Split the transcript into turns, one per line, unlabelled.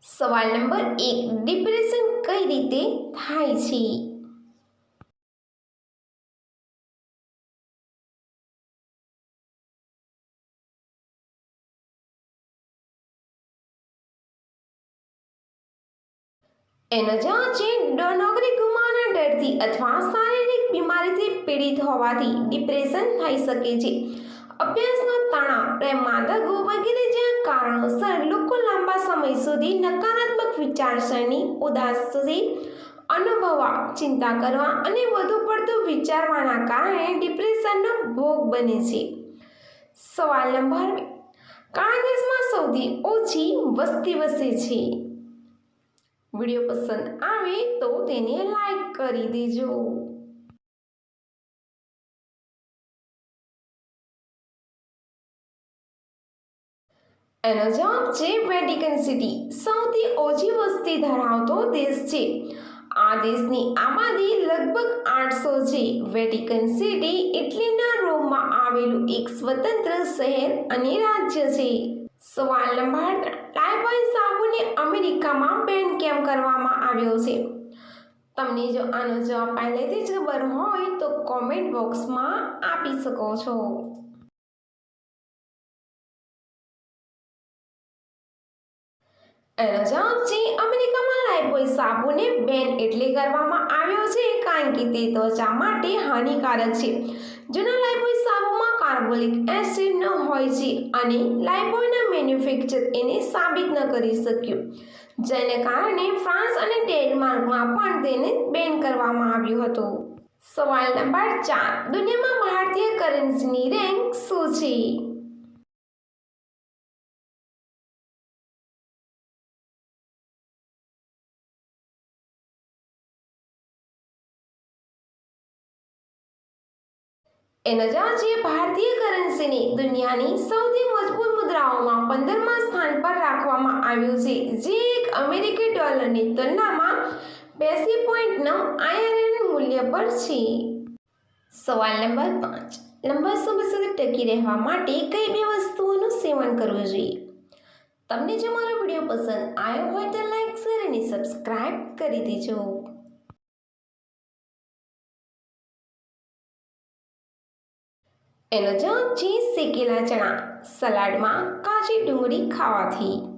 સવાલ number 1, depression કઈ રીતે થાય છે? એનો જવાબ છે નોકરી ગુમાવવાના ડરથી અથવા શારીરિક બીમારીથી પીડિત હોવાથી ડિપ્રેશન થઈ શકે છે. અભ્યાસનો તણાવ, પ્રેમમાં દગો વગેરે જેવા કારણોસર લોકો લાંબા સમય સુધી નકારાત્મક વિચારસરણી, ઉદાસી અનુભવવા, ચિંતા કરવા અને વધુ પડતું વિચારવાના કારણે ડિપ્રેશનનો ભોગ બને છે. સવાલ નંબર 2, કયા દેશમાં સૌથી ઓછી વસ્તી વસે છે? વિડીયો પસંદ આવે તો તેને લાઈક કરી દેજો. એનો જવાબ છે વેટિકન સિટી. સૌથી ઓછી વસ્તી ધરાવતો દેશ છે. આ દેશની આબાદી લગભગ 800 છે. વેટિકન સિટી ઇટલીના રોમમાં આવેલું એક સ્વતંત્ર શહેર અને રાજ્ય છે. સવાલ નંબર 3, લાઇફબોય સાબુને અમેરિકામાં બેન કેમ કરવામાં આવ્યો છે? તમને જો આનો જવાબ પહેલેથી જ ખબર હોય તો કોમેન્ટ બોક્સમાં આપી શકો છો. એનો જવાબ છે અમેરિકામાં લાઇફબોય સાબુને બેન એટલે કરવામાં આવ્યો છે કારણ કે તે ત્વચા માટે હાનિકારક છે. જૂના લાઇફબોય સાબુમાં કાર્બોલિક એસિડ ન હોય છે અને લાઇફબોયના મેન્યુફેક્ચર એને સાબિત ન કરી શક્યું, જેને કારણે ફ્રાન્સ અને ડેનમાર્કમાં પણ તેને બેન કરવામાં આવ્યું હતું. સવાલ નંબર 4, દુનિયામાં ભારતીય કરન્સીની રેન્ક શું છે? એનો જવાબ છે ભારતીય કરન્સીને દુનિયાની સૌથી મજબૂત મુદ્રાઓમાં 15મા સ્થાન પર રાખવામાં આવ્યું છે, જે એક અમેરિકી ડોલરની તુલનામાં 82.9 INR મૂલ્ય પર છે. સવાલ નંબર 5, લાંબા સમય સુધી ટકી રહેવા માટે કઈ 2 વસ્તુઓનું સેવન કરવું જોઈએ? તમને જો મારો વિડીયો પસંદ આવ્યો હોય તો લાઈક, શેર અને સબસ્ક્રાઇબ કરી દેજો. એનો જવાબ છે શેકેલા ચણા. સલાડમાં કાચી ડુંગળી ખાવાથી.